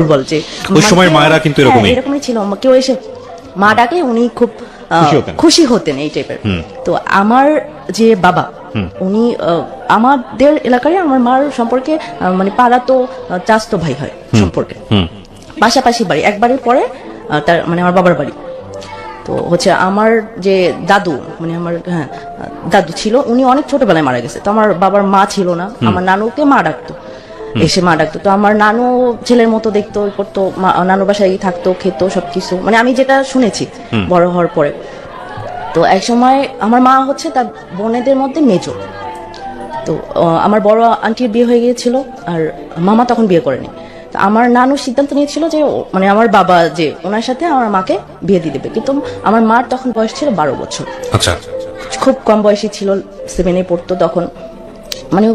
দুর্বল যে ওই সময় মায়েরা কিন্তু এরকমই ছিল। কেউ এসে মা ডাকে উনি খুব খুশি হতেন এই টাইপের। তো আমার যে বাবা উনি আমাদের এলাকায় আমার মার সম্পর্কে মানে পাড়া তো চাস্তো ভাই হয় সম্পর্কে, পাশাপাশি বাড়ি, একবারের পরে তার মানে আমার বাবার বাড়ি। তো হচ্ছে আমার যে দাদু মানে আমার দাদু ছিল, উনি অনেক ছোটবেলায় মারা গেছে। তো আমার বাবার মা ছিল না, আমার নানুকে মা ডাকতো, এসে মা ডাকতো। তো আমার নানু ছেলের মতো দেখতো করতো, নানুর বাসায় থাকতো, খেতো সবকিছু, মানে আমি যেটা শুনেছি বড় হওয়ার পরে। তো এক সময় আমার মা হচ্ছে তার বোনেদের মধ্যে মেজো। তো আমার বড় আন্টির বিয়ে হয়ে গিয়েছিল আর মামা তখন বিয়ে করেনি। তো আমার নানু সিদ্ধান্ত নিয়েছিল যে মানে আমার বাবা যে ওনার সাথে আমার মাকে বিয়ে দিয়ে দেবে। কিন্তু আমার মার তখন বয়স ছিল 12 বছর। আচ্ছা, খুব কম বয়সী ছিল, 7-এ পড়তো তখন। মানে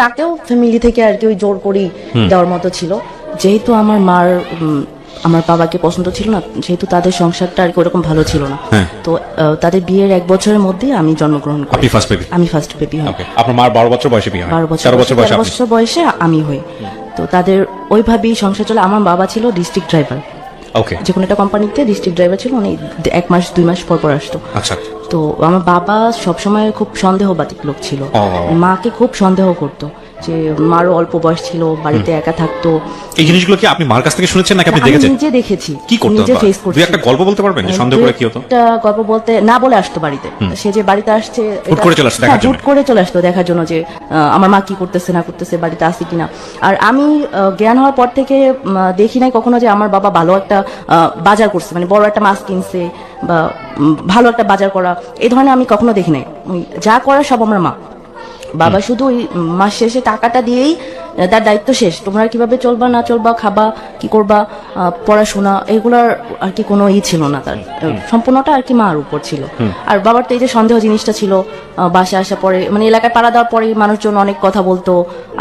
তাকেও ফ্যামিলি থেকে আর কি ওই জোর করেই দেওয়ার মতো ছিল। যেহেতু আমার মার আমার বাবাকে পছন্দ ছিল না, যেহেতু তাদের সংসারটা আর কি ওরকম ভালো ছিল না, তো তাদের বিয়ের 1 বছরের মধ্যে আমি জন্মগ্রহণ করি। আমি ফার্স্ট বেবি হই। আপনার মার 12 বছর বয়সে বিয়ে হয়। 12 বছর বয়সে আমি হই। তো তাদের ওইভাবেই সংসার চলে। আমার বাবা ছিল ডিস্ট্রিক্ট ড্রাইভার, যে কোনো একটা কোম্পানিতে ডিস্ট্রিক্ট ড্রাইভার ছিল। উনি 1 মাস 2 মাস পর আসতো। আচ্ছা। তো আমার বাবা সবসময় খুব সন্দেহবাদী লোক ছিল, মাকে খুব সন্দেহ করতো যে মারও অল্প বয়স ছিল, বাড়িতে একা থাকতো। এই জিনিসগুলো কি আপনি মার কাছ থেকে শুনেছেন নাকি আপনি দেখেছেন? আমি নিজে দেখেছি, কি করতো, নিজে ফেস করছি। দুই একটা গল্প বলতে পারবেন যে সন্দেহ করে কি হতো? একটা গল্প বলতে না বলে আসতো বাড়িতে, সে যে বাড়িতে আসছে হুট করে চলে আসতো দেখার জন্য, হুট করে চলে আসতো দেখার জন্য যে আমার মা কি করতেছে না করতেছে, বাড়িতে আছে কিনা। আর আমি জ্ঞান হওয়ার পর থেকে দেখি নাই কখনো যে আমার বাবা ভালো একটা বাজার করছে, মানে বড় একটা মাছ কিনছে বা ভালো একটা বাজার করা, এই ধরনের আমি কখনো দেখি নাই। যা করা সব আমার মা। বাবা শুধু ওই মাস শেষে টাকাটা দিয়েই তার দায়িত্ব শেষ, তোমরা কিভাবে চলবা না চলবা, খাবা কি করবা, পড়াশোনা, এগুলার আর কি কোনো ছিল না। তার সম্পূর্ণটা আর কি মার উপর ছিল। আর বাবার তো এই যে সন্দেহ জিনিসটা ছিল, বাসায় আসা পরে মানে এলাকায় পাড়া দেওয়ার পরে মানুষজন অনেক কথা বলতো,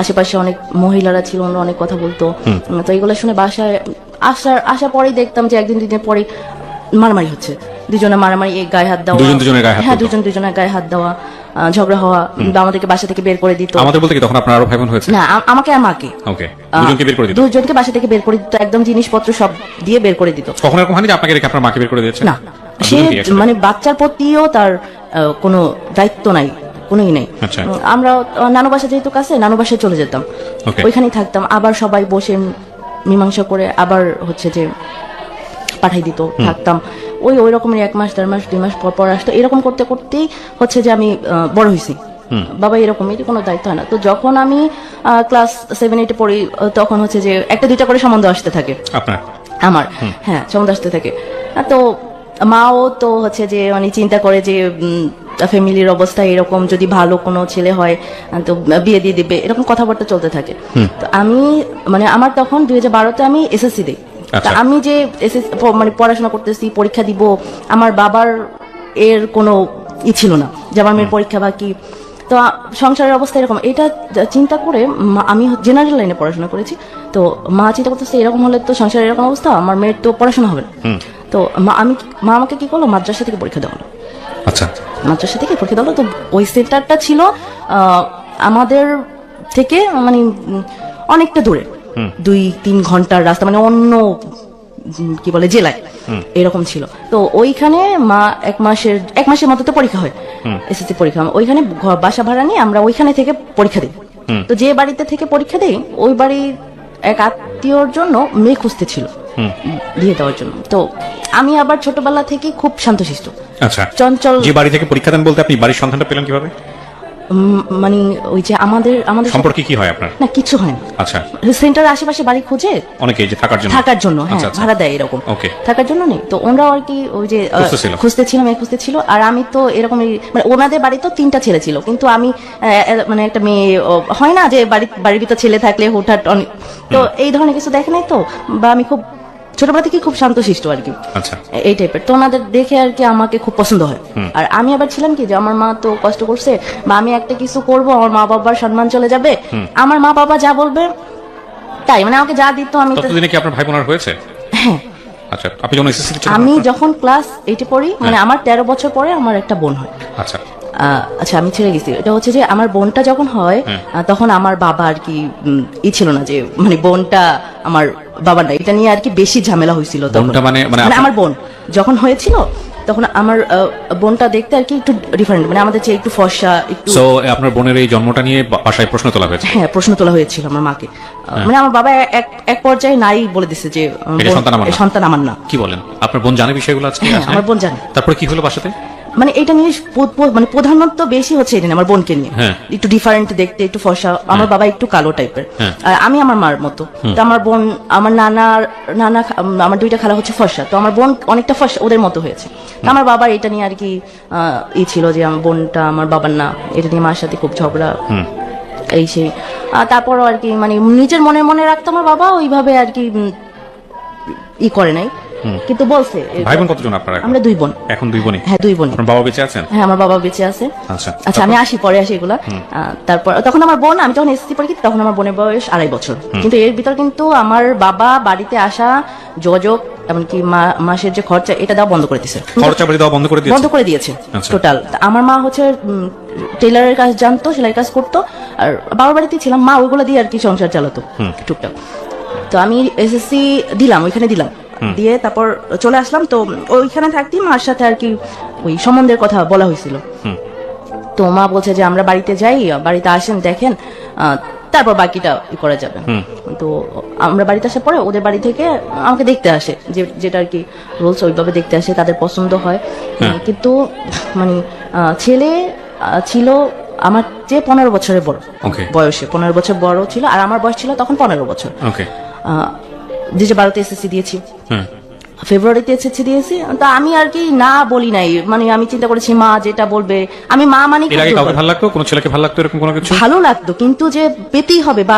আশেপাশে অনেক মহিলারা ছিল, ওরা অনেক কথা বলতো। তো এইগুলো শুনে বাসায় আসার পরেই দেখতাম যে 1-2 দিনের পরে মারামারি হচ্ছে, দুজনে মারামারি, গায়ে হাত দেওয়া, হ্যাঁ দুজনের গায়ে হাত দেওয়া, ঝগড়া হওয়া, আমাদেরকে বাসা থেকে বের করে দিত। আমাদের বলতে কি তখন আপনার আরো ভাই বোন হয়েছে? না, আমাকে আর মাকে, ওকে, দুজনকে বের করে দিত। দুজনকে বাসা থেকে বের করে দিত, একদম জিনিসপত্র সব দিয়ে বের করে দিত। কখনো এরকম হয়নি যে আপনাকে রেখে আপনার মাকে বের করে দিয়েছে? না, সে মানে বাচ্চার প্রতিও তার কোনো দায়িত্ব নাই, কোনোই নেই। আমরা নানু বাসা যেহেতু কাছে, নানু বাসায় চলে যেতাম, ওইখানেই থাকতাম। আবার সবাই বসে মীমাংসা করে আবার হচ্ছে যে পাঠাই দিত, থাকতাম। ওই রকমের 1 মাস 1.5 মাস 2 মাস পর আসতো। এরকম করতে করতেই হচ্ছে যে আমি বড় হয়েছি। বাবা এরকম, এর কোনো দায়িত্ব হয় না। তো যখন আমি ক্লাস 7-8 পড়ি, তখন হচ্ছে যে 1-2টা করে সম্বন্ধ আসতে থাকে আমার, হ্যাঁ সম্বন্ধ আসতে থাকে। তো মাও তো হচ্ছে যে মানে চিন্তা করে যে ফ্যামিলির অবস্থা এরকম, যদি ভালো কোনো ছেলে হয় তো বিয়ে দিয়ে দিবে, এরকম কথাবার্তা চলতে থাকে। তো আমি মানে আমার তখন 2012-তে আমি এসএসসি দিই। আমি যে মানে পড়াশোনা করতেছি, পরীক্ষা দিব, আমার বাবার এর কোনো ছিল না যে আমার মেয়ের পরীক্ষা বাকি। তো সংসারের অবস্থা এরকম, এটা চিন্তা করে আমি জেনারেল লাইনে পড়াশোনা করেছি। তো মা চিন্তা করতেছে এরকম হলে তো সংসারের এরকম অবস্থা, আমার মেয়ের তো পড়াশোনা হবে না। তো মা আমাকে কি করলো, মাদ্রাসা থেকে পরীক্ষা দেওয়া হলো। আচ্ছা, মাদ্রাসা থেকে পরীক্ষা দেওয়া হলো। তো ওই সেন্টারটা ছিল আমাদের থেকে মানে অনেকটা দূরে, 2-3 ঘন্টার রাস্তা, মানে অন্য কি বলে জেলায় এরকম ছিল। তো ওইখানে মা 1 মাসের মতো তো পরীক্ষা হয়, এসএসসি পরীক্ষা। ওইখানে বাসা ভাড়া নিয়ে আমরা ওইখানে থেকে পরীক্ষা দিই। তো যে বাড়িতে থেকে পরীক্ষা দিই, ওই বাড়ির এক আত্মীয়র জন্য মেয়ে খুঁজতে ছিল বিয়ে দেওয়ার জন্য। তো আমি আবার ছোটবেলা থেকে খুব শান্তশিষ্ট, চঞ্চল। যে বাড়ি থেকে পরীক্ষা দেন বলতে আপনি বাড়ির সন্ধানটা পেলেন কিভাবে? মানে ওই যে আমাদের সম্পর্কে কি হয় আপনার? না, কিছু হয় না। আচ্ছা, সেন্টার আশেপাশে বাড়ি খুঁজে অনেকে যে থাকার জন্য হ্যাঁ ভাড়া দেয়, এরকম থাকার জন্য নেই। তো ওনারা আর কি ওই যে খুঁজতেছিল। আর আমি তো এরকম মানে ওনাদের বাড়ি তো 3টা ছেলে ছিল, কিন্তু আমি মানে একটা মেয়ে, হয় না যে বাড়ির ভিতর ছেলে থাকলে হুটহাট তো এই ধরনের কিছু দেখে নাই তো, বা আমি খুব ছোটবেলা থেকে খুব শান্তশিষ্ট আর কি, এই টাইপের। তো ওনাদের দেখে আর কি আমাকে খুব পছন্দ হয়। আর আমি আবার ছিলাম কি যে আমার মা তো কষ্ট করছে, বা আমি একটা কিছু করব, আমার মা বাবার সম্মান চলে যাবে, আমার মা বাবা যা বলবে তাই, মানে আমাকে যা দিত আমি। ততদিনে কি আপনার ভাই বোন হয়েছে? হ্যাঁ। আচ্ছা, আপনি যখন এসএসসি আমি যখন ক্লাস 8-এ পড়ি, মানে আমার 13 বছর পরে আমার একটা বোন হয়। আচ্ছা, আমি ছেড়ে গেছি। এটা হচ্ছে যে আমার বোনটা যখন হয়, তখন আমার বাবা আর কি ছিল না যে মানে বোনটা আমার বাবার না, এটা নিয়ে আর কি বেশি ঝামেলা হয়েছিল তখন। বোনটা মানে আমার বোন যখন হয়েছিল তখন আমার বোনটা দেখতে আর কি একটু ডিফারেন্ট, মানে আমাদের চেয়ে একটু ফর্সা একটু। সো আপনার বোনের এই জন্মটা নিয়ে বাসায় প্রশ্ন তোলা হয়েছে? হ্যাঁ, প্রশ্ন তোলা হয়েছিল আমার মাকে। মানে আমার বাবা এক পর্যায়ে নাই বলে দিচ্ছে যে সন্তান আমার না। কি বলেন? আপনার বোন জানে বিষয়গুলো আজকে? হ্যাঁ, আমার বোন জানে। তারপরে কি হলো বাসাতে? মানে এটা নিয়ে মানে প্রধানত বেশি হচ্ছে এটা নিয়ে, আমার বোনকে নিয়ে। একটু ডিফারেন্ট দেখতে, একটু ফর্সা, আমার বাবা একটু কালো টাইপের, আর আমি আমার মার মতো। তো আমার বোন, আমার নানা, আমার দুইটা খালা হচ্ছে ফর্সা, তো আমার বোন অনেকটা ফর্সা ওদের মতো হয়েছে। তো আমার বাবার এটা নিয়ে আর কি ছিল যে আমার বোনটা আমার বাবার না, এটা নিয়ে মার সাথে খুব ঝগড়া এই সেই। তারপরও আর কি মানে নিজের মনে মনে রাখতো আমার বাবা, ওইভাবে আর কি করে নাই, কিন্তু বলছে। ভাই বোন কতজন আপনারা? আমরা 2 বোন। এখন 2 বোনই? হ্যাঁ, 2 বোন। আপনার বাবা বেঁচে আছেন? হ্যাঁ, আমার বাবা বেঁচে আছে। আচ্ছা, আমি পরে আসি এগুলা। তারপর তখন আমার বোন, আমি যখন এসএসসি পড়ি তখন আমার বোনের বয়স 2.5 বছর। কিন্তু এর ভিতর কিন্তু আমার বাবা বাড়িতে আসা, যোগাযোগ, এমনকি মাসের যে খরচা, এটা দেওয়া বন্ধ করে দিয়েছে। বন্ধ করে দিয়েছে টোটাল। আমার মা হচ্ছে টেলারের কাজ জানতো, সেলাই কাজ করতো, আর বাবার বাড়িতে ছিলাম, মা ওইগুলো দিয়ে আর কি সংসার চালাতো টুকটাক। তো আমি এসএসসি দিলাম, ওইখানে দিলাম, দিয়ে তারপর চলে আসলাম। তো ওইখানে থাকতে মার সাথে আর কি ওই সম্বন্ধের কথা বলা হয়েছিল। তো মা বলছে যে আমরা বাড়িতে যাই, বাড়িতে আসেন, দেখেন, তারপর বাকিটা করা যাবে। তো আমরা বাড়িতে আসার পরে ওদের বাড়ি থেকে আমাকে দেখতে আসে, যেটা আর কি রুলস, ওইভাবে দেখতে আসে, তাদের পছন্দ হয়। কিন্তু মানে ছেলে ছিল আমার চেয়ে 15 বছরের বড় বয়সে, 15 বছর বড় ছিল, আর আমার বয়স ছিল তখন 15 বছর। 2012-তে এসএসসি দিয়েছি, ফেব্রুয়ারিতে এসএসসি দিয়েছি। তো আমি আর কি না বলি নাই, মানে আমি চিন্তা করেছি মা যেটা বলবে, আমি মা মানি। ভালো লাগতো কোন ছেলেকে? ভালো লাগতো এরকম কোনো কিছু? ভালো লাগতো, কিন্তু যে পেতেই হবে বা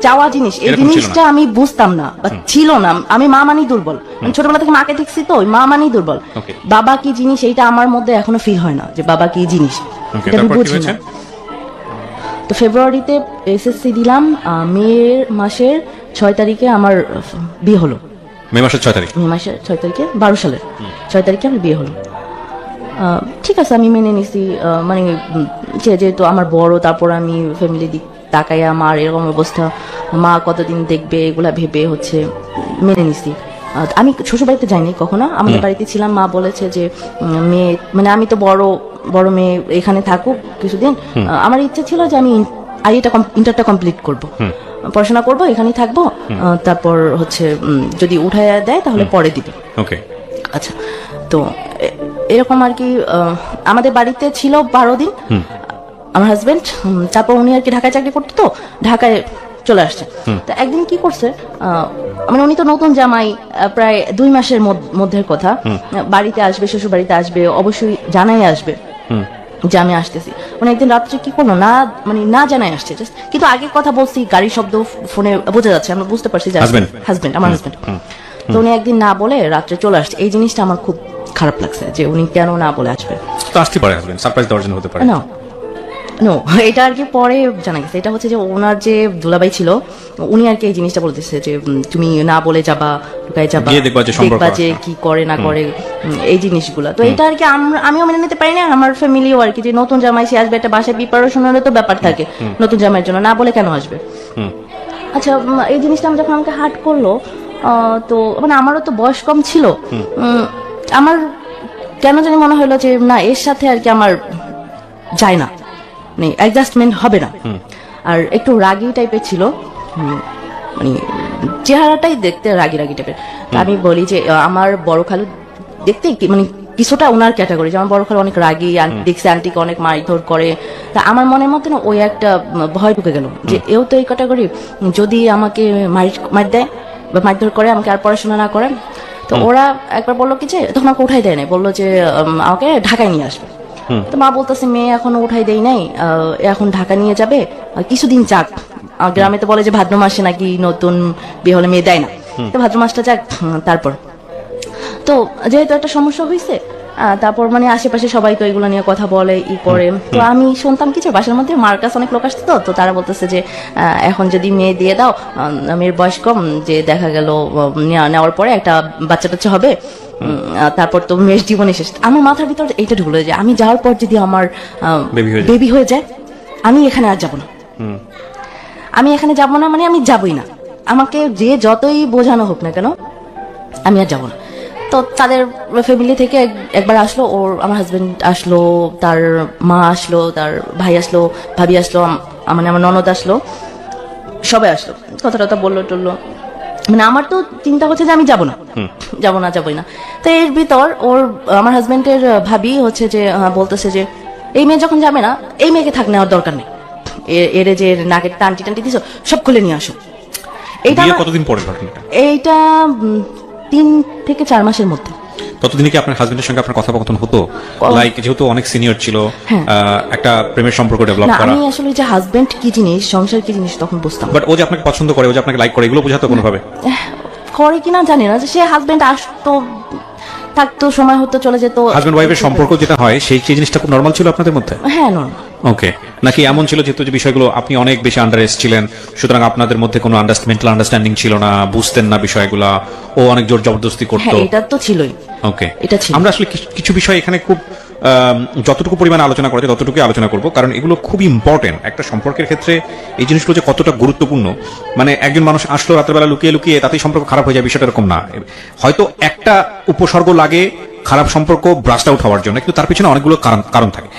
চাওয়া জিনিস, এই জিনিসটা আমি বুঝতাম না বা ছিল না। আমি মা মানি দুর্বল, আমি ছোটবেলা থেকে মাকে দেখছি, তো মা মানি দুর্বল। বাবা কি জিনিস এইটা আমার মধ্যে এখনো ফিল হয় না, যে বাবা কি জিনিস এটা আমি বুঝি না। তো ফেব্রুয়ারিতে এসএসসি দিলাম, মে মাসের 6 তারিখে আমার বিয়ে হলো। মে মাসের 6 তারিখ? মে মাসের 6 তারিখে, 12 সালের 6 তারিখে আমার বিয়ে হলো। ঠিক আছে, আমি মেনে নিছি, মানে যেহেতু আমার বড়, তারপর আমি ফ্যামিলি দিক তাকাইয়া আমার এরকম অবস্থা, মা কতদিন দেখবে এগুলা ভেবে হচ্ছে মেনে নিছি। আমি শ্বশুর বাড়িতে যাইনি কখনো, আমাদের বাড়িতে ছিলাম। মা বলেছে যে মেয়ে, মানে আমি তো বড় মেয়ে, এখানে থাকুক কিছুদিন। আমার ইচ্ছা ছিল যে আমি ইন্টারটা কমপ্লিট করব, পড়াশোনা করব, এখানেই থাকবো, তারপর হচ্ছে যদি উঠায় দেয় তাহলে পরে দিবে। আচ্ছা, তো এরকম আর কি আমাদের বাড়িতে ছিল 12 দিন আমার হাজবেন্ড। তারপর উনি আর কি ঢাকায় চাকরি করতো, তো ঢাকায় চলে আসছে। তো একদিন কি করছে, মানে উনি তো নতুন জামাই, প্রায় 2 মাসের মধ্যের কথা, বাড়িতে আসবে, শ্বশুর বাড়িতে আসবে, অবশ্যই জানাই আসবে যে আমি আসতেছি। মানে একদিন রাত্রে কি করলো, মানে না জানাই আসছে, কিন্তু আগের কথা বলছি, গাড়ির শব্দ ফোনে বোঝা যাচ্ছে, আমরা বুঝতে পারছি যে হাজবেন্ড, আমার হাজবেন্ড। তো উনি একদিন না বলে রাত্রে চলে আসছে। এই জিনিসটা আমার খুব খারাপ লাগছে, যে উনি কেন না বলে আসবে। তো আসতে পারে হাজবেন্ড, সারপ্রাইজ দেওয়ার জন্য হতে পারে। নো, এটা আর কি পরে জানা গেছে। এটা হচ্ছে যে ওনার যে দুলাভাই ছিল, উনি আর কি এই জিনিসটা বলতেছে যে তুমি না বলে যাবা, ঢুকাই যাবা, দেখবা যে কি করে না করে, এই জিনিসগুলা। তো এটা আর কি আমিও মেনে নিতে পারি না, আমার ফ্যামিলিও আর কি, যে নতুন জামাই সে আসবে, একটা বাসায় প্রিপারেশনেরও তো ব্যাপার থাকে, নতুন জামাইয়ের জন্য না বলে কেন আসবে। আচ্ছা, এই জিনিসটা যখন আমাকে হার্ট করলো, তো মানে আমারও তো বয়স কম ছিল, আমার কেন জানি মনে হলো যে না, এর সাথে আর কি আমার যায় না, অ্যাডজাস্টমেন্ট হবে না। আর একটু রাগি টাইপের ছিল, মানে চেহারাটাই দেখতে রাগি টাইপের। আমি বলি যে আমার বড় খালু দেখতে মানে কিছুটা ওনার ক্যাটাগরি, যে আমার বড় খালু অনেক রাগি, দেখছে আন্টিকে অনেক মারধর করে। তা আমার মনের মধ্যে না ওই একটা ভয় ঢুকে গেল, যে এও তো এই ক্যাটাগরি, যদি আমাকে মার দেয় বা মারধর করে, আমাকে আর পড়াশোনা না করে। তো ওরা একবার বললো কি, যে তখন আমাকে উঠাই দেয় নাই, বললো যে আমাকে ঢাকায় নিয়ে আসবে। তো মা বলতেছে মেয়ে এখনো উঠাই দেই নাই, এখন ঢাকা নিয়ে যাবে, কিছুদিন যাক। গ্রামে তো বলে যে ভাদ্র মাসে নাকি নতুন বিয়ে হলে মেয়ে দেয় না, তো ভাদ্র মাসটা যাক। তারপর তো যেহেতু একটা সমস্যা হয়েছে, তারপর মানে আশেপাশে সবাই তো এগুলো নিয়ে কথা বলে, করে। তো আমি শুনতাম কিছু বাসার মধ্যে, মার কাছে অনেক লোক আসতো, তো তারা বলতেছে যে এখন যদি মেয়ে দিয়ে দাও, মেয়ের বয়স কম, যে দেখা গেল নেওয়ার পরে একটা বাচ্চা টাচ্চা হবে, তারপর তো মেয়ের জীবনে শেষ। আমার মাথার ভিতর এইটা ঢুকলো যে আমি যাওয়ার পর যদি আমার বেবি হয়ে যায়, আমি এখানে আর যাবো না, আমি এখানে যাবো না, মানে আমি যাবোই না। আমাকে যে যতই বোঝানো হোক না কেন আমি আর যাবো না। তো তাদের ফ্যামিলি থেকে একবার আসলো, আমার হাজবেন্ড আসলো, তার মা আসলো, তার ভাই আসলো, ভাবি আসলো, মানে আমার ননদ আসলো, সবাই আসলো, কথা টথা বললো টললো। মানে আমার তো চিন্তা হচ্ছে যে আমি যাবই না। তো এর ভিতর আমার হাজবেন্ডের ভাবি হচ্ছে যে বলতেছে যে এই মেয়ে যখন যাবে না, এই মেয়েকে থাক নেওয়ার দরকার নেই, এর যে নাকের টানটি দিছো সব খুলে নিয়ে আসো। এইটা কতদিন পরে ঘটনাটা? এইটা 3 থেকে 4 মাসের মধ্যে। ততদিনে কি আপনার হাজবেন্ডের সঙ্গে আপনার কথোপকথন হতো? লাইক যেহেতু অনেক সিনিয়র ছিল, একটা প্রেমের সম্পর্ক ডেভেলপ করা। আমি আসলে যে হাজবেন্ড কি জিনিস, সংসার কি জিনিস তখন বুঝতাম। বাট ও যে আপনাকে পছন্দ করে, ও যে আপনাকে লাইক করে, এগুলো বোঝাতো কোনোভাবে? করে কিনা জানি না, যে সে হাজবেন্ড আসতো, থাকতো, সময় হতো, চলে যেত। হাজবেন্ড ওয়াইফের সম্পর্ক যেটা হয় সেই জিনিসটা খুব নরমাল ছিল আপনাদের মধ্যে? হ্যাঁ, নরমাল। ওকে, নাকি এমন ছিল যেহেতু যে বিষয়গুলো আপনি অনেক বেশি আন্ডার এজ ছিলেন, সুতরাং আপনাদের মধ্যে কোনো মেন্টাল আন্ডারস্ট্যান্ডিং ছিল না, বুঝতেন না বিষয়গুলা, ও অনেক জোর জবরদস্তি করতো? হ্যাঁ, এটা তো ছিলই। ওকে, এটা ছিল। আমরা আসলে কিছু বিষয় এখানে খুব যতটুকু পরিমাণে আলোচনা করা যায় ততটুকু আলোচনা করব, কারণ এগুলো খুবই ইম্পর্টেন্ট একটা সম্পর্কের ক্ষেত্রে। এই জিনিসগুলো যে কতটা গুরুত্বপূর্ণ, মানে একজন মানুষ আসলো রাতের বেলা লুকিয়ে লুকিয়ে তাতেই সম্পর্ক খারাপ হয়ে যায়, বিষয়টা এরকম না। হয়তো একটা উপসর্গ লাগে খারাপ সম্পর্ক ব্রাস্ট আউট হওয়ার জন্য, কিন্তু তার পিছনে অনেকগুলো কারণ থাকে।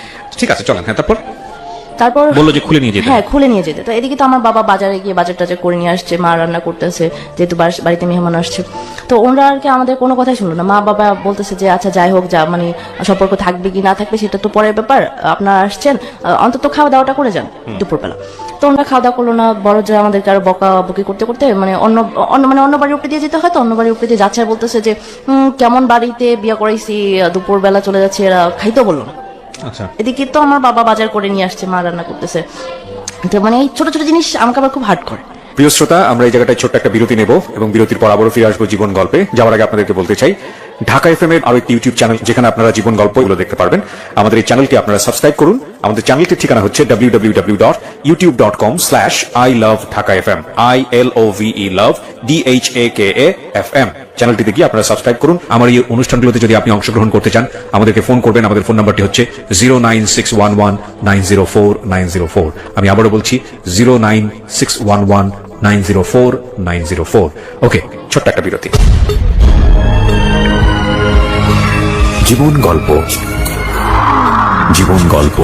ঠিক আছে, চলেন। হ্যাঁ, তারপর বললো যে খুলে নিয়ে যেতে। হ্যাঁ, খুলে নিয়ে যেতে। তো এদিকে তো আমার বাবা বাজারে গিয়ে বাজার টাজার করে নিয়ে আসছে, মা রান্না করতেছে, যেহেতু বাড়িতে মেহমান আসছে। তো ওনারা আর কি আমাদের কোনো কথাই শুনলো না। মা বাবা বলতেছে যে আচ্ছা যাই হোক, যা মানে সম্পর্ক থাকবে কি না থাকবে সেটা তো পরের ব্যাপার, আপনারা আসছেন, অন্তত খাওয়া দাওয়াটা করে যান দুপুরবেলা। তো ওনারা খাওয়া দাওয়া করলো না। বড় যে আমাদেরকে আরো বকাবকি করতে করতে মানে অন্য বাড়ির উপরে দিয়ে যেতে হয়, তো অন্য বাড়ির উপরে দিয়ে যাচ্ছে, আর বলতেছে যে কেমন বাড়িতে বিয়ে করাইছি, দুপুরবেলা চলে যাচ্ছে, এরা খাইতেও বললো না। আচ্ছা, এদিকে তো আমার বাবা বাজার করে নিয়ে আসছে, মা রান্না করতেছে। তো মানে এই ছোট ছোট জিনিস আমাকে আবার খুব হার্ট করে। প্রিয় শ্রোতা, আমরা এই জায়গাটায় ছোট্ট একটা বিরতি নেব এবং বিরতির পর আবারও ফিরে আসবো জীবন গল্পে। যাওয়ার আগে আপনাদেরকে বলতে চাই, ঢাকা এফএম এর আরো একটি ইউটিউব চ্যানেল যেখানে আপনারা জীবন গল্পগুলো দেখতে পারবেন। আমাদের এই চ্যানেলটি আপনারা সাবস্ক্রাইব করুন। আমাদের চ্যানেলটির ঠিকানা হচ্ছে www.youtube.com/ilovedhakafm ILOVE love DHAKAFM। চ্যানেলটিতে গিয়ে আপনারা সাবস্ক্রাইব করুন। আমার এই অনুষ্ঠানগুলোতে যদি আপনি অংশগ্রহণ করতে চান, আমাদেরকে ফোন করবেন। আমাদের ফোন নাম্বারটি হচ্ছে 09611904904। আমি আবারও বলছি 09611904904। ওকে, ছোট্ট একটা বিরতি। জীবন গল্প, জীবন গল্প,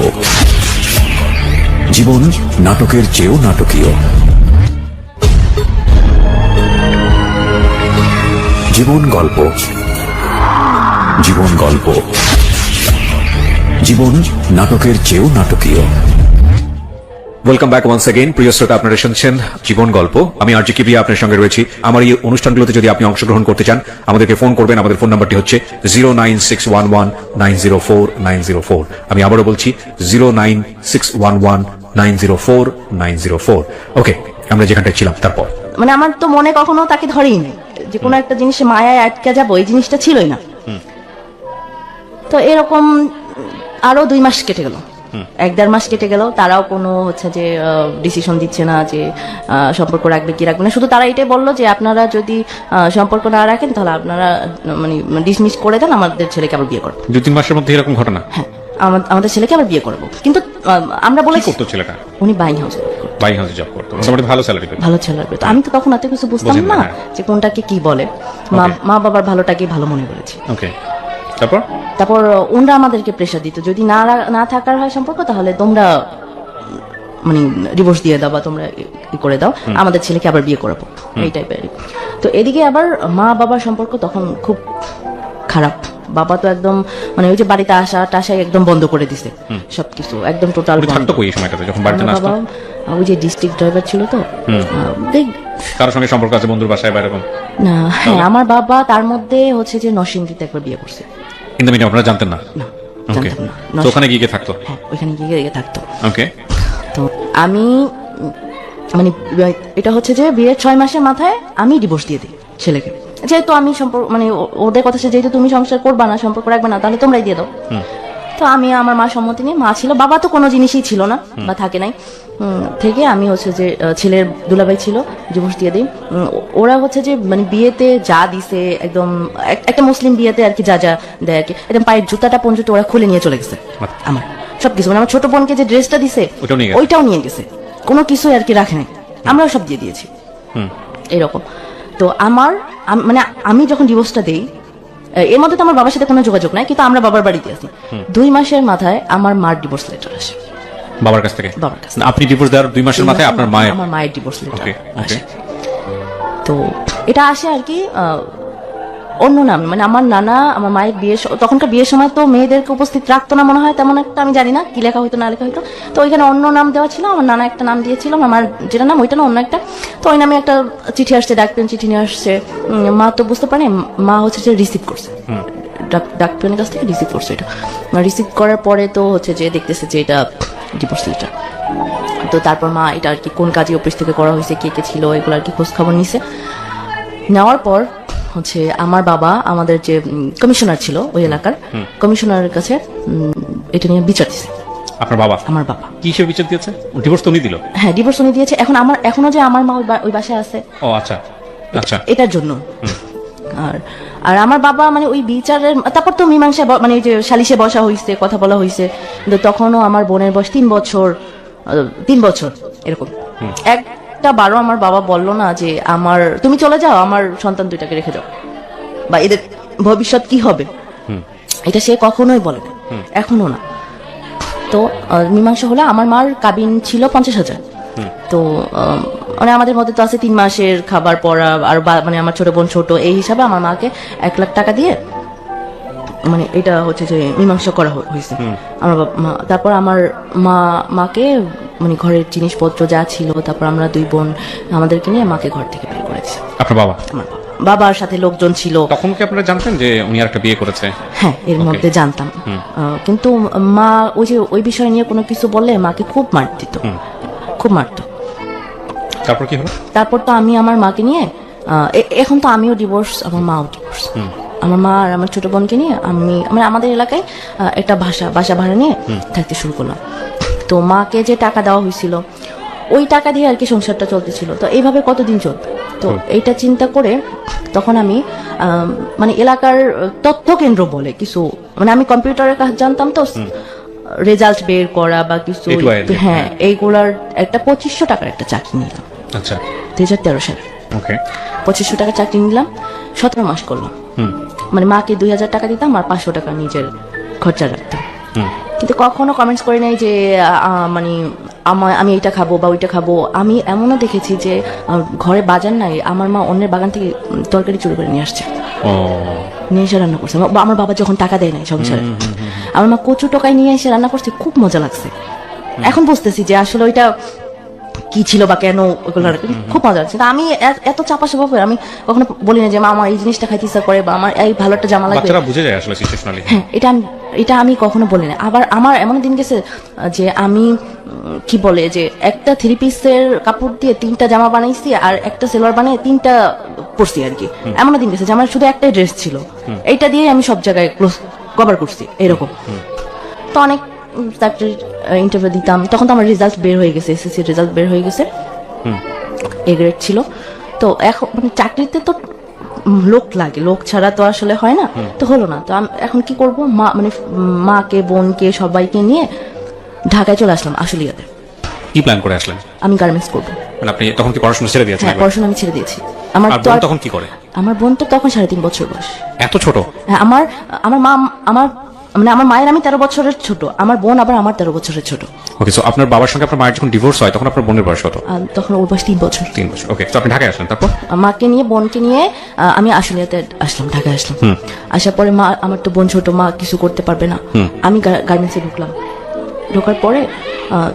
জীবন নাটকের চেয়েও নাটকীয়। জীবন গল্প, জীবন গল্প, জীবন নাটকের চেয়েও নাটকীয়। Welcome back once again. প্রিয় শ্রোতা, আপনারা শুনছেন জীবন গল্প। আমি আরজি কিবরিয়া আপনার সঙ্গে রয়েছি। আমার এই অনুষ্ঠানগুলোতে যদি আপনি অংশগ্রহণ করতে চান, আমাদেরকে ফোন করবেন। আমাদের ফোন নাম্বারটি হচ্ছে 09611904904। আমি আবারও বলছি 09611904904। ওকে, আমরা যেখানটায় ছিলাম তারপর মানে আমার তো মনে কখনো তাকে ধরেই নেই যে কোনো একটা জিনিসে মায়ায় আটকে যাবো, এই জিনিসটা ছিলই না। তো এরকম আরো 2 মাস কেটে গেল, 1-1.5 মাস কেটে গেল। তারাও কোনো হচ্ছে যে ডিসিশন দিচ্ছে না যে সম্পর্ক রাখবে কি রাখবে না। শুধু তারা এটাই বললো যে আপনারা যদি সম্পর্ক না রাখেন তাহলে আপনারা মানে ডিসমিস করে দেন, আমাদের ছেলেকে আবার বিয়ে করবো। 2-3 মাসের মধ্যে এরকম ঘটনা? হ্যাঁ, আমাদের ছেলেকে আবার বিয়ে করবো। কিন্তু আমরা বলে করতো ছেলেটা, উনি বাইং হাউসে জব করতো, মোটামুটি ভালো স্যালারি পেত। ভালো ছেলে। তো আমি তো তখন এত কিছু বুঝতাম না যে কোনটাকে কি বলে। মা বাবার ভালোটাকে ভালো মনে করেছি। ওকে, তারপর ওনরা আমাদেরকে প্রেশার দিত, যদি না থাকার হয় সম্পর্ক তাহলে তোমরা মানে ডিভোর্স দিয়ে দাও বা তোমরা করে দাও, আমাদের ছেলেকে আবার বিয়ে করাবো, এই টাইপের। তো এদিকে আবার মা বাবার সম্পর্ক তখন খুব খারাপ। বাবা তো একদম মানে ওই যে বাড়িতে আসা টাসাই একদম বন্ধ করে দিছে, সবকিছু একদম টোটাল বন্ধ। বাবা ওই যে ডিস্ট্রিক্ট ড্রাইভার ছিল, তো কারোর সঙ্গে সম্পর্ক আছে বন্ধুর বাসায় বা এরকম না? হ্যাঁ, আমার বাবা তার মধ্যে হচ্ছে যে নরসিংদীতে একবার বিয়ে করছে। কিন্তু আপনারা জানতেন না? জানতাম না। ওখানে গিয়ে থাকতো? হ্যাঁ, ওখানে গিয়ে থাকতো। ওকে, তো আমি মানে এটা হচ্ছে যে বিয়ের 6 মাসের মাথায় আমি ডিভোর্স দিয়ে দিই ছেলেকে। যেহেতু আমি সম্পর্ক মানে ওদের কথা, যেহেতু তুমি সংসার করবা না, সম্পর্ক রাখবে না, তাহলে তোমরাই দিয়ে দাও। তো আমি আমার মা সম্মতি নিয়ে, মা ছিল, বাবা তো কোনো জিনিসই ছিল না বা থাকে নাই, থেকে আমি হচ্ছে যে ছেলের দুলাভাই ছিল, ডিভোর্স দিয়ে দিই। ওরা হচ্ছে যে মানে বিয়েতে যা দিছে একদম একটা মুসলিম বিয়েতে আর কি যা যা দেয় আর কি, একদম পায়ের জুতাটা পর্যন্ত ওরা খুলে নিয়ে চলে গেছে। আমার সবকিছু মানে আমার ছোট বোনকে যে ড্রেসটা দিছে ওইটাও নিয়ে গেছে, কোনো কিছুই আর কি রাখে নাই, আমরাও সব দিয়ে দিয়েছি। এরকম। তো মানে আমি যখন ডিভোর্সটা দেই, এর মধ্যে তো আমার বাবার সাথে কোনো যোগাযোগ নাই, কিন্তু আমরা বাবার বাড়িতে আছি। 2 মাসের মাথায় আমার মার ডিভোর্স লেটার আসে বাবার কাছ থেকে। বাবার কাছে। আপনি ডিভোর্স দেওয়ার 2 মাসের মাথায় আপনার আমার মায়ের ডিভোর্স লেটার ওকে আসে। তো এটা আসে আর কি অন্য নামে, মানে আমার নানা আমার মায়ের তখনকার বিয়ের সময় তো মেয়েদেরকে উপস্থিত রাখতো না মনে হয় তেমন একটা, আমি জানি না কি লেখা হইতো না লেখা হইতো। তো ওইখানে অন্য নাম দেওয়া ছিল, আমার নানা একটা নাম দিয়েছিল, আমার যেটা নাম ওইটা না অন্য একটা। তো ওই নামে একটা চিঠি আসছে, ডাকপেন চিঠি নিয়ে আসছে। মা তো বুঝতে পারে, মা হচ্ছে যে রিসিভ করছে, ডাকপেনের কাছ থেকে রিসিভ করছে। এটা রিসিভ করার পরে তো হচ্ছে যে দেখতেছে যে এটা ডিভোর্স লেটার। তো তারপর মা এটা আর কি কোন কাজে অফিস থেকে করা হয়েছে, কে কে ছিল, এগুলো আর কি খোঁজ খবর নিছে। নেওয়ার পর হচ্ছে আমার বাবা আমাদের যে কমিশনার ছিল ওই এলাকার কমিশনারের কাছে এটা নিয়ে বিচার দিয়েছে। আপনার বাবা? আমার বাবা। কি হিসেবে বিচার দিয়েছে? ডিভোর্স তো উনি দিল? হ্যাঁ, ডিভোর্স উনি দিয়েছে। এখনো যে আমার মা ওই বাসায় আছে। ও আচ্ছা আচ্ছা, এটার জন্য। আর আমার বাবা মানে ওই বিচারের তারপর তো মীমাংসা মানে যে সালিশে বসা হয়েছে, কথা বলা হয়েছে, কিন্তু তখনও আমার বোনের বয়স 3 বছর এরকম। একটা বারো আমার বাবা বললো না যে তুমি চলে যাও, আমার সন্তান 2টাকে রেখে যাও, বা এদের ভবিষ্যৎ কি হবে, এটা সে কখনোই বলে না, এখনো না। তো মীমাংসা হলে আমার মার কাবিন ছিল 50,000। তো মানে আমাদের মধ্যে তো আছে 3 মাসের খাবার পড়া, আর মানে আমার ছোট বোন ছোট, এই হিসাবে আমার মাকে 1 লাখ টাকা দিয়ে মানে এটা হচ্ছে যে মীমাংসা করা হয়েছে। আমার তারপর আমার মাকে মানে ঘরের জিনিসপত্র যা ছিল, তারপর আমরা 2 বোন আমাদেরকে নিয়ে মাকে ঘর থেকে বের করেছে। আপনার বাবা? আমার বাবার সাথে লোকজন ছিল। তখন কি আপনারা জানতেন যে উনি আরেকটা বিয়ে করেছে? হ্যাঁ, এর মধ্যে জানতাম, কিন্তু মা ওই বিষয় নিয়ে কোনো কিছু বললে মাকে খুব মার দিত, খুব মারতো। তারপর কি হলো? তারপর তো আমি আমার মাকে নিয়ে এখন তো আমিও ডিভোর্স, আমার মাও ডিভোর্স। আমার মা আর আমার ছোট বোনকে নিয়ে আমি আমাদের এলাকায় একটা বাসা ভাড়া নিয়ে থাকতে শুরু করলাম। তো মাকে যে টাকা দেওয়া হয়েছিল ওই টাকা দিয়ে আর কি সংসারটা চলতেছিল। তো এইভাবে কতদিন চলত। তো এইটা চিন্তা করে তখন আমি মানে এলাকার তথ্য কেন্দ্র বলে কিছু, মানে আমি কম্পিউটারের কাজ জানতাম, তো রেজাল্ট বের করা বা কিছু, হ্যাঁ, এইগুলার একটা 2500 টাকার একটা চাকরি নিলাম। আচ্ছা, 2013 সালে। ওকে, 2500 টাকা চাকরি নিলাম, 17 মাস করলাম। মানে মাকে 2000 টাকা দিতাম আর 500 টাকা নিজের খরচা রাখতাম। কিন্তু কখনো কমেন্টস করি নাই যে মানে আমি এইটা খাবো বা ওইটা খাবো। আমি এমনও দেখেছি যে ঘরে বাজার নাই, আমার মা অন্যের বাগান থেকে তরকারি চুরি করে নিয়ে আসছে, নিয়ে এসে রান্না করছে। আমার বাবা যখন টাকা দেয় নাই সংসারে, আমার মা কচু টোকায় নিয়ে এসে রান্না করছে, খুব মজা লাগছে। এখন বুঝতেছি যে আসলে ওইটা কি ছিল বা কেন, ওগুলো খুব মজা লাগছে। আমি এত চাপা স্বভাব, আমি কখনো বলি না যে মা আমার এই জিনিসটা খাইতে ইচ্ছা করে বা আমার এই ভালো একটা জামা লাগবে। বাচ্চারা বুঝে যায় আসলে সিচুয়েশনালি। হ্যাঁ, এটা আমি কখনো বলি না। আবার আমার এমন দিন গেছে যে আমি কি বলে যে একটা 3 পিসের কাপড় দিয়ে 3টা জামা বানাইছি আর একটা সেলোয়ার বানিয়ে 3টা পরছি আর কি। এমন দিন গেছে যে আমার শুধু একটাই ড্রেস ছিল, এইটা দিয়ে আমি সব জায়গায় কভার করছি এরকম। তো অনেক ইন্টারভিউ দিতাম, তখন তো আমার রেজাল্ট বের হয়ে গেছে, এসএসসি রেজাল্ট বের হয়ে গেছে, এ গ্রেড ছিল। তো এখন মানে চাকরিতে তো লোক লাগে, লোক ছাড়া তো আসলে হয় না। তো হলো না, তো এখন কি করব, মানে মাকে বোনকে সবাইকে নিয়ে ঢাকায় চলে আসলাম আশুলিয়াতে। কি প্ল্যান করে আসলেন? আমি গার্মেন্টস করবো। মানে আপনি তখন কি পড়াশোনা ছেড়ে দিয়েছেন? হ্যাঁ, পড়াশোনা আমি ছেড়ে দিয়েছি। আমার বোন তখন কি করে? আমার বোন তো তখন 3.5 বছর বয়স। এত ছোট? হ্যাঁ, আমার মা মানে আমার মায়ের আমি 13 বছরের ছোট, আমার বোন আবার আমার 13 বছরের ছোট। ওকে, সো আপনার বাবার সঙ্গে আপনার মায়ের যখন ডিভোর্স হয় তখন আপনার বোনের বয়স কত? তখন ওর বয়স 3 বছর। 3 বছর। ওকে, তো আপনি ঢাকায় আসলেন, তারপর? মাকে নিয়ে বোনকে নিয়ে আমি আশুলিয়াতে আসলাম, ঢাকায় আসলাম। আসার পরে আমার তো বোন ছোট, মা কিছু করতে পারবে না। আমি গার্মেন্টসে ঢুকলাম। ঢোকার পরে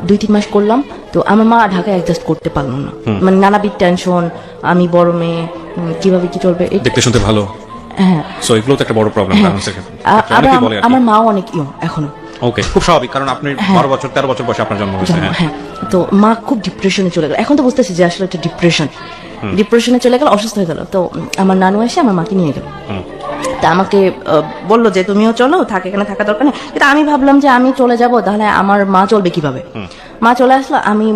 2-3 মাস করলাম। তো আমার মা ঢাকায় অ্যাডজাস্ট করতে পারলো না, মানে নানাবিধ টেনশন, আমি বড় মেয়ে, কিভাবে কি চলবে। দেখতে শুনতে ভালো, হ্যাঁ, সো এগুলো তো একটা বড় প্রবলেম গার্মেন্টসের ক্ষেত্রে। আমার মাও অনেক ইয়ং এখনো। ওকে, খুব স্বাভাবিক, কারণ আপনি 12 বছর 13 বছর বয়সে আপনার জন্ম হয়েছে। হ্যাঁ, তো মা খুব ডিপ্রেশনে চলে গেল। এখন তো বুঝতেছি যে আসলে একটা ডিপ্রেশনে চলে গেল, অসুস্থ হয়ে গেল। তো আমার নানু এসে আমার মাকে নিয়ে গেল। তা আমাকে বললো যে তুমিও চলো, এখানে থাকা দরকার নেই। কিন্তু আমি ভাবলাম যে আমি চলে যাব, তাহলে আমার মা চলবে কিভাবে। মা চলে আসলো, আমি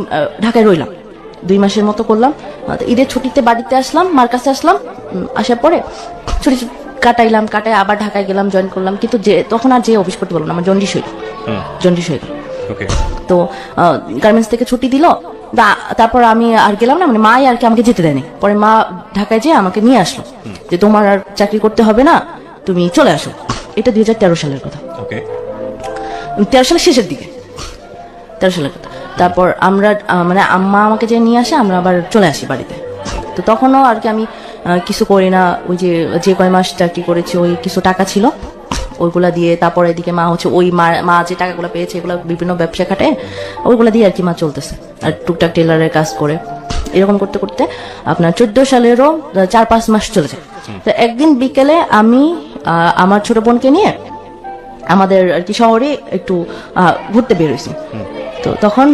ঢাকায় রইলাম, 2 মাসের মতো করলাম। ঈদের ছুটিতে বাড়িতে আসলাম, মার কাছে আসলাম। আসার পরে ছুটি কাটাই আবার ঢাকায় গেলাম, জয়েন করলাম। কিন্তু তখন আর যে অফিস করতে বললাম না, আমার জন্ডিস হয়ে গেল। তো গার্মেন্টস থেকে ছুটি দিল, তারপর আমি আর গেলাম না, মানে মাই আর কি আমাকে যেতে দেয়নি। পরে মা ঢাকায় যেয়ে আমাকে নিয়ে আসলো যে তোমার আর চাকরি করতে হবে না, তুমি চলে আসো। এটা 2013 সালের কথা, 13 সালের শেষের দিকে, 13 সালের কথা। তারপর আমরা মানে আম্মা আমাকে যে নিয়ে আসে, আমরা আবার চলে আসি বাড়িতে। তো তখনও আর কি আমি কিছু করি না, ওই যে কয় মাস চাকরি করেছি ওই কিছু টাকা ছিল ওইগুলা দিয়ে, তারপর এদিকে মা হচ্ছে ওই মা যে টাকাগুলো পেয়েছে এগুলো বিভিন্ন ব্যবসা খাটে, ওইগুলা দিয়ে আর কি মা চলতেছে, আর টুকটাক টেলারের কাজ করে। এরকম করতে করতে আপনার 14 সালেরও 4-5 মাস চলে যায়। তো একদিন বিকেলে আমি আমার ছোট বোনকে নিয়ে আমাদের আর কি শহরে একটু ঘুরতে বেরোইছি। তো তখন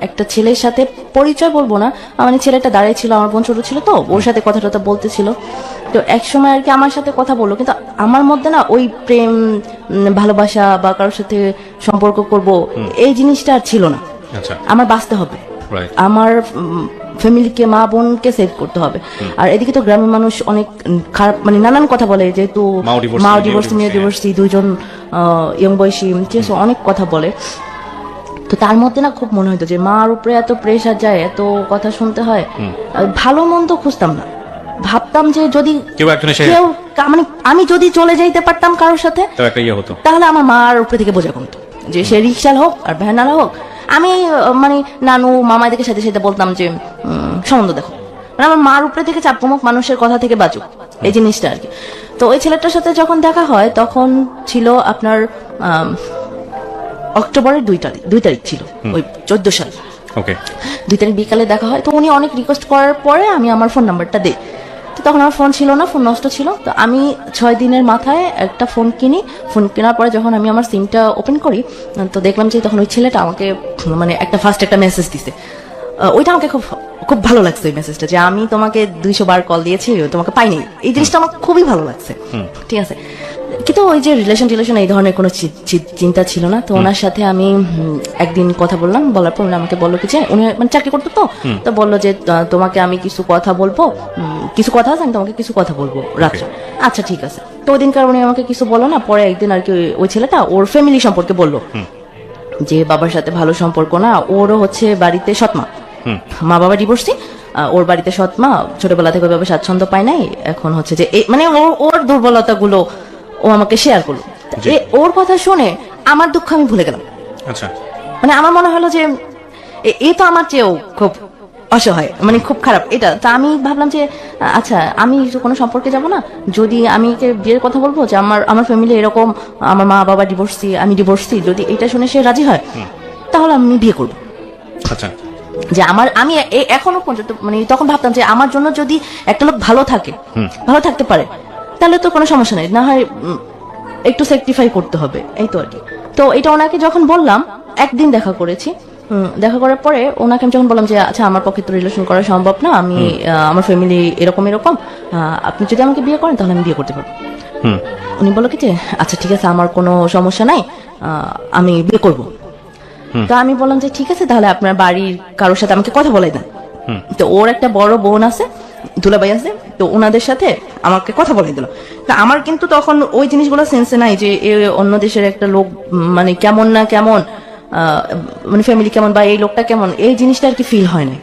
একটা ছেলের সাথে পরিচয় বলবো না, মানে ছেলেটা দাঁড়িয়ে ছিল, আমার বোন ছোট ছিল তো, ওর সাথে কথা টথা বলতেছিল। তো এক সময় আর কি আমার সাথে কথা বললো, কিন্তু আমার মধ্যে না ওই প্রেম ভালোবাসা বা কারোর সাথে সম্পর্ক করব এই জিনিসটা আর ছিল না। আমার বাঁচতে হবে, আমার ফ্যামিলিকে, মা বোনকে সেভ করতে হবে। আর এদিকে তো গ্রামের মানুষ অনেক খারাপ, মানে নানান কথা বলে, যেহেতু মাও ডিভোর্স, মেয়ে ডিভোর্সি, দুইজন ইয়ং বয়সী, অনেক কথা বলে। তো তার মধ্যে না খুব মনে হতো যে মার উপরে এত প্রেশার যায়, এত কথা শুনতে হয়। ভালো মন্দ খুঁজতাম না, ভাবতাম যে যদি কেউ মানে আমি যদি চলে যাইতে পারতাম কারোর সাথে, তাহলে আমার মার উপরে থেকে বোঝা কমতো, যে সে রিক্সাল হোক আর ভ্যানালা হোক। আমি মানে নানু মামাদেরকে সাথে সাথে বলতাম যে সম্বন্ধ দেখো, মানে আমার মার উপরে থেকে চাপ কমুক, মানুষের কথা থেকে বাঁচুক, এই জিনিসটা আর কি। তো ওই ছেলেটার সাথে যখন দেখা হয় তখন ছিল আপনার অক্টোবরের 2 তারিখ ছিল, ওই 14 সাল। 2 তারিখ বিকালে দেখা হয়। তো উনি অনেক রিকোয়েস্ট করার পরে আমি আমার ফোন নাম্বারটা দিই। তো তখন আমার ফোন ছিল না, ফোন নষ্ট ছিল। তো আমি 6 দিনের মাথায় একটা ফোন কিনি। ফোন কেনার পরে যখন আমি আমার সিমটা ওপেন করি, তো দেখলাম যে তখন ওই ছেলেটা আমাকে মানে ফার্স্ট একটা মেসেজ দিছে। ওইটা আমাকে খুব খুব ভালো লাগছে, ওই মেসেজটা, যে আমি তোমাকে 200 বার কল দিয়েছি, তোমাকে পাইনি। এই জিনিসটা আমার খুবই ভালো লাগছে, ঠিক আছে। কিন্তু ওই যে রিলেশন এই ধরনের কোনো চিন্তা ছিল না। তো ওনার সাথে আমি একদিন কথা বললাম, বলার পর উনি আমাকে বললো কি যে উনি মানে চাকরি করতো, তো বললো যে তোমাকে আমি কিছু কথা বলবো, কিছু কথা আছে, আমি তোমাকে কিছু কথা বলবো রাত্রে। আচ্ছা ঠিক আছে। তো ওই দিনকার উনি আমাকে কিছু বলো না। পরে একদিন আর কি ওই ছেলেটা ওর ফ্যামিলি সম্পর্কে বললো, যে বাবার সাথে ভালো সম্পর্ক না, ওরও হচ্ছে বাড়িতে সৎমা, মা বাবা ডিভোর্সি, ওর বাড়িতে সৎমা, ছোটবেলা থেকে ওইভাবে স্বাচ্ছন্দ্য পায় নাই। এখন হচ্ছে যে মানে ওর দুর্বলতা গুলো ও আমাকে শেয়ার করলো। ওর কথা শুনে আমার দুঃখ আমি ভুলে গেলাম। আচ্ছা, মানে আমার মনে হলো যে এ তো আমার চেয়েও খুব অসহায়, মানে খুব খারাপ এটা। তা আমি ভাবলাম যে আচ্ছা, আমি কোনো সম্পর্কে যাব না, যদি আমি বিয়ের কথা বলবো যে আমার ফ্যামিলি এরকম, আমার মা বাবা ডিভোর্সি, আমি ডিভোর্সি, যদি এটা শুনে সে রাজি হয় তাহলে আমি বিয়ে করবো। আচ্ছা, যে আমি এখনো পর্যন্ত মানে তখন ভাবতাম যে আমার জন্য যদি একটা লোক ভালো থাকতে পারে তাহলে তো কোনো সমস্যা নেই, না হয় একটু স্যাক্রিফাই করতে হবে, এই তো আর কি। তো এটা ওনাকে যখন বললাম, একদিন দেখা করেছি, দেখা করার পরে ওনাকে আমি যখন বললাম যে আচ্ছা আমার পক্ষে তো রিলেশন করা সম্ভব না, আমি আমার ফ্যামিলি এরকম, আপনি যদি আমাকে বিয়ে করেন তাহলে আমি বিয়ে করতে পারবো। উনি বললো কি যে আচ্ছা ঠিক আছে, আমার কোনো সমস্যা নাই, আমি বিয়ে করবো। তো আমি বললাম যে ঠিক আছে, তাহলে আপনার বাড়ির কারোর সাথে আমাকে কথা বলে দেন। তো ওর একটা বড় বোন আছে, দুলাভাই আছে, তো ওনাদের সাথে আমাকে কথা বলে দিল। তা আমার কিন্তু তখন ওই জিনিসগুলো সেন্সে নাই যে অন্য দেশের একটা লোক মানে কেমন না কেমন, মানে ফ্যামিলি কেমন বা এই লোকটা কেমন, এই জিনিসটা আর কি ফিল হয় না।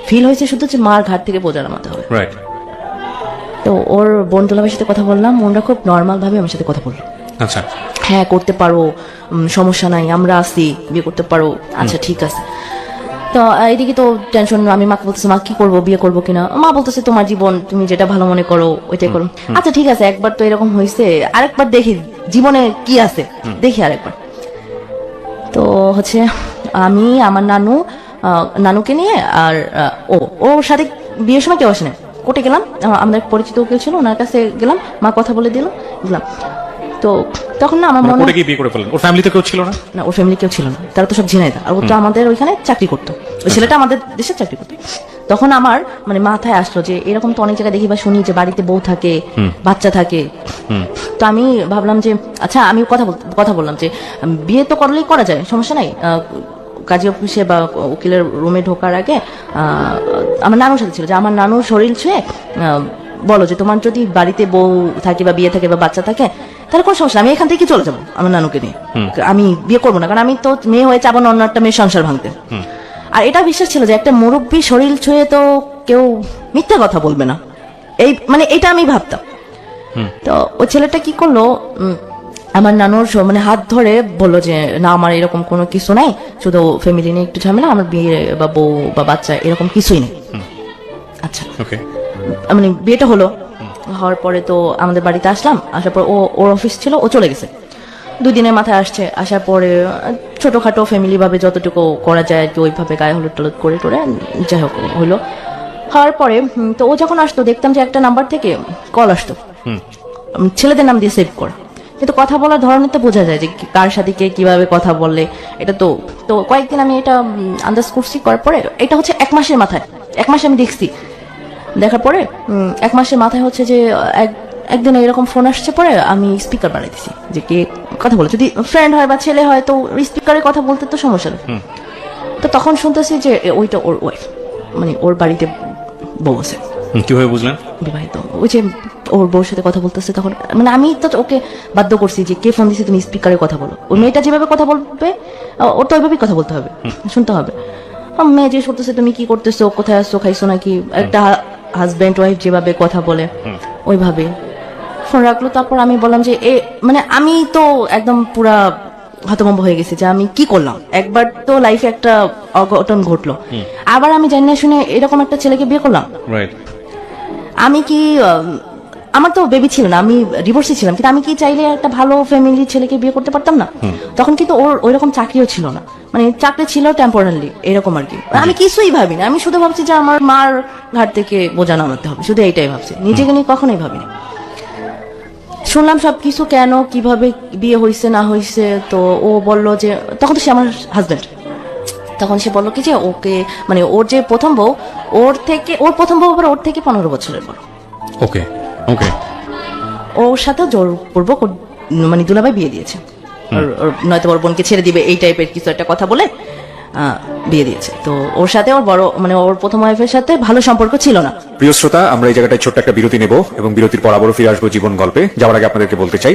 ফিল হয়েছে শুধু যে মার ঘাট থেকে বোঝা নামাতে হবে। তো ওর বোন দুলাভাইয়ের সাথে কথা বললাম, ওনারা খুব নর্মাল ভাবে আমার সাথে কথা বললো। আচ্ছা, হ্যাঁ করতে পারো, সমস্যা নাই, আমরা আছি, বিয়ে করতে পারো। আচ্ছা ঠিক আছে। তো এইদিকে তো টেনশন, আমি মাকে বলতেছি মা কি করবো, বিয়ে করবো কিনা। মা বলতেছে তোমার জীবন, তুমি যেটা ভালো মনে করো ওইটাই করো। আচ্ছা ঠিক আছে, একবার তো এরকম হয়েছে, আরেকবার দেখি জীবনে কি আছে, দেখি আরেকবার। তো হচ্ছে আমি আমার নানুকে নিয়ে আর ওর সাথে বিয়ের সময় কেউ আসে না, কোর্টে গেলাম, আমাদের পরিচিত কেউ ছিল, ওনার কাছে গেলাম, মা কথা বলে দিল, গেলাম। তো তখন না আমার মনে বিয়ে করে ফেললেন, ওর ফ্যামিলিতে কেউ ছিল না? না, ওর ফ্যামিলি কেউ ছিল না, তারা তো সব ঝিনাইদা, আর ও তো আমাদের ওইখানে চাকরি করতো, ওই ছেলেটা আমাদের দেশে চাকরি করতো। তখন আমার মানে মাথায় আসলো যে এরকম তো অনেক জায়গায় দেখি বা শুনি যে বাড়িতে বউ থাকে, বাচ্চা থাকে। তো আমি ভাবলাম যে আচ্ছা, আমি কথা বললাম যে বিয়ে তো করলেই করা যায়, সমস্যা নাই। কাজী অফিসে বা উকিলের রুমে ঢোকার আগে আমার নানুর সাথে ছিল, যে আমার নানুর শরীর ছুঁয়ে বলো যে তোমার যদি বাড়িতে বউ থাকে বা বিয়ে থাকে বা বাচ্চা থাকে তাহলে কোনো সমস্যা, আমি এখান থেকে চলে যাবো আমার নানুকে নিয়ে, আমি বিয়ে করবো না, কারণ আমি তো মেয়ে হয়ে যাবো না অন্য একটা মেয়ের সংসার ভাঙতে। আর এটা বিশ্বাস ছিল যে একটা মুরব্বী শরীর ছুঁয়ে তো কেউ মিথ্যা কথা বলবে না, এই মানে এটা আমি ভাবতাম। তো ওই ছেলেটা কি করলো, আমার নানুর মানে হাত ধরে বললো যে না আমার এরকম কোনো কিছু নাই, শুধু ফ্যামিলি নিয়ে একটু ঝামেলা, আমার বিয়ে বা বউ বা বাচ্চা এরকম কিছুই নেই। আচ্ছা, মানে বিয়েটা হলো, হওয়ার পরে তো আমাদের বাড়িতে আসলাম, আসার পর ওর অফিস ছিল, ও চলে গেছে 2 দিনের মাথায় আসছে। আসার পরে ছোটখাটো ফ্যামিলি ভাবে যতটুকু করা যায় আর কি ওইভাবে গায়ে হলুদ টলুদ করে টোরে যাই হোক হলো। হওয়ার পরে তো ও যখন আসতো দেখতাম যে একটা নাম্বার থেকে কল আসতো, ছেলেদের নাম দিয়ে সেভ করা, কিন্তু কথা বলার ধরনের তো বোঝা যায় যে কার সাথে কে কিভাবে কথা বললে। এটা তো তো কয়েকদিন আমি এটা আন্দাজ করছি, করার পরে এটা হচ্ছে 1 মাসের মাথায়, 1 মাসে আমি দেখছি, দেখার পরে 1 মাসের মাথায় হচ্ছে যে একদিন এরকম ফোন আসছে, পরে আমি স্পিকার বাড়াই দিছি যে কে কথা বলে, যদি ফ্রেন্ড হয় বা ছেলে হয় তো স্পিকারে কথা বলতে তো সমস্যা নেই। তো তখন শুনতেছি যে ওইটা ওর ওয়াইফ, মানে ওর বাড়িতে বউ আছে। কিভাবে বুঝলেন? বিবাহিত, ওই যে ওর বউর সাথে কথা বলতেছে। তখন মানে আমি তো ওকে বাধ্য করছি যে কে ফোন দিছে তুমি স্পিকারে কথা বলো, ওই মেয়েটা যেভাবে কথা বলবে ওর তো ওইভাবেই কথা বলতে হবে, শুনতে হবে। মেয়ে যে শুনতেছে তুমি কি করতেছো, কোথায় আসছো, খাইছো নাকি, একটা হাজবেন্ড ওয়াইফ যেভাবে কথা বলে ওইভাবে ফোন রাখলো। তারপর আমি বললাম যে মানে আমি তো একদম পুরা হতভম্ব হয়ে গেছি যে আমি কি করলাম। একবার তো লাইফে একটা অঘটন ঘটলো, আবার আমি জানি না শুনে এরকম একটা ছেলেকে বিয়ে করলাম। আমি কি আমার তো বেবি ছিল না, আমি ডিভোর্সি ছিলাম, কিন্তু আমি কি চাইলে একটা ভালো ফ্যামিলির ছেলেকে বিয়ে করতে পারতাম না? তখন কিন্তু ওর ওইরকম চাকরিও ছিল না, মানে চাকরি ছিল টেম্পোরারি এরকম আর কি। আমি কিছুই ভাবি না, আমি শুধু ভাবছি যে আমার মার ঘাট থেকে বোঝা নামাতে হবে, শুধু এইটাই ভাবছি, নিজেকে নিয়ে কখনোই ভাবিনি। শুনলাম সবকিছু কেন কিভাবে বিয়ে হয়েছে না হয়েছে। তো ও বলল যে তখন তো সে আমার হাজবেন্ড, তখন সে বললো কি যে ওকে মানে ওর যে প্রথম বউ, ওর প্রথম বউ আবার ওর থেকে 15 বছরের বড়। ওকে ওকে, ওর সাথে জোরপূর্বক মানে দুলাভাই বিয়ে দিয়েছে, নয়তো ওর বোনকে ছেড়ে দিবে এই টাইপের কিছু একটা কথা বলে বিয়ে দিয়েছে। তো ওর সাথে ওর বড় মানে ওর প্রথম ওয়াইফের সাথে ভালো সম্পর্ক ছিল না। প্রিয় শ্রোতা, আমরা এই জায়গাটায় ছোট্ট একটা বিরতি নেব এবং বিরতির পর আবারও ফিরে আসবো জীবন গল্পে। যাওয়ার আগে আপনাদেরকে বলতে চাই,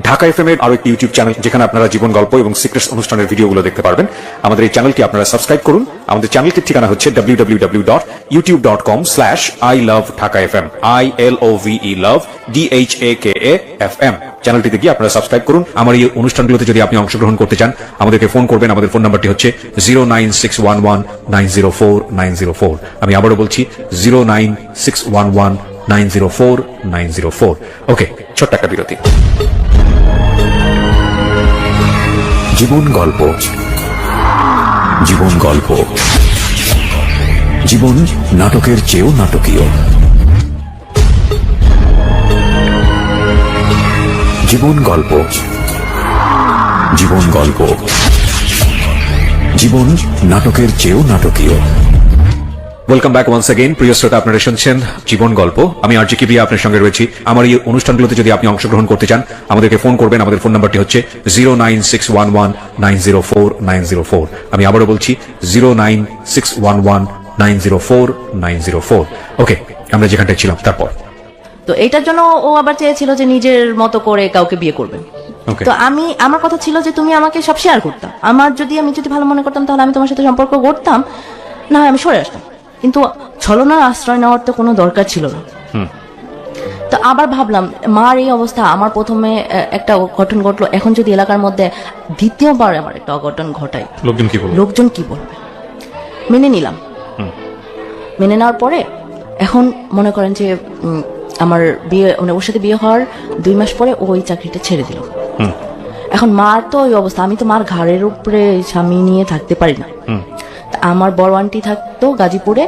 ঢাকা এফএম এর আরো একটি ইউটিউব চ্যানেল যেখানে আপনারা জীবন গল্প এবং সিক্রেটস অনুষ্ঠানের ভিডিওগুলো দেখতে পারবেন। আমাদের এই চ্যানেলটি আপনারা সাবস্ক্রাইব করুন। আমাদের চ্যানেলটির ঠিকানা হচ্ছে www.youtube.com/iloveDhakaFM, ILOVE love DHAKAFM। চ্যানেলটিতে গিয়ে আপনারা সাবস্ক্রাইব করুন। আমার এই অনুষ্ঠানগুলোতে যদি আপনি অংশগ্রহণ করতে চান আমাদেরকে ফোন করবেন। আমাদের ফোন নাম্বারটি হচ্ছে 09611904904। আমি আবারও বলছি 09611904904। ওকে, ছোট্ট একটা বিরতি। জীবন গল্প, জীবন গল্প, জীবন নাটকের চেয়েও নাটকীয়। জীবন গল্প, জীবন গল্প, জীবন নাটকের চেয়েও নাটকীয়। Welcome back once again. প্রিয় শ্রোতা, আপনারা শুনছেন জীবন গল্প। আমি আরজি কিবরিয়া আপনার সঙ্গে রয়েছি। আমার এই অনুষ্ঠানগুলোতে যদি আপনি অংশগ্রহণ করতে চান আমাদেরকে ফোন করবেন। আমাদের ফোন নাম্বারটি হচ্ছে 09611904904। আমি আবারও বলছি 09611904904। ওকে, আমরা যেখানটায় ছিলাম তারপর। তো এটার জন্য ও আবার চেয়েছিল যে নিজের মতো করে কাউকে বিয়ে করবে। তো আমার কথা ছিল যে তুমি আমাকে সব শেয়ার করতাম, আমি যদি ভালো মনে করতাম তাহলে আমি তোমার সাথে সম্পর্ক করতাম, না হয় আমি সরে আসতাম, কিন্তু ছলনার আশ্রয় নেওয়ার তো কোনো দরকার ছিল না। তো আবার ভাবলাম মার এই অবস্থা, আমার প্রথমে একটা অঘটন ঘটলো, এখন যদি এলাকার মধ্যে দ্বিতীয়বার আমার একটা অঘটন ঘটাই, লোকজন কি বলবে। মেনে নিলাম। মেনে নেওয়ার পরে এখন মনে করেন যে আমার বিয়ে মানে ওর সাথে বিয়ে হওয়ার 2 মাস পরে ওই চাকরিটা ছেড়ে দিল। এখন মার তো ওই অবস্থা, আমি তো মার ঘাড়ের উপরে স্বামী নিয়ে থাকতে পারি না। আমার বড় আন্টি থাকতো গাজীপুরে,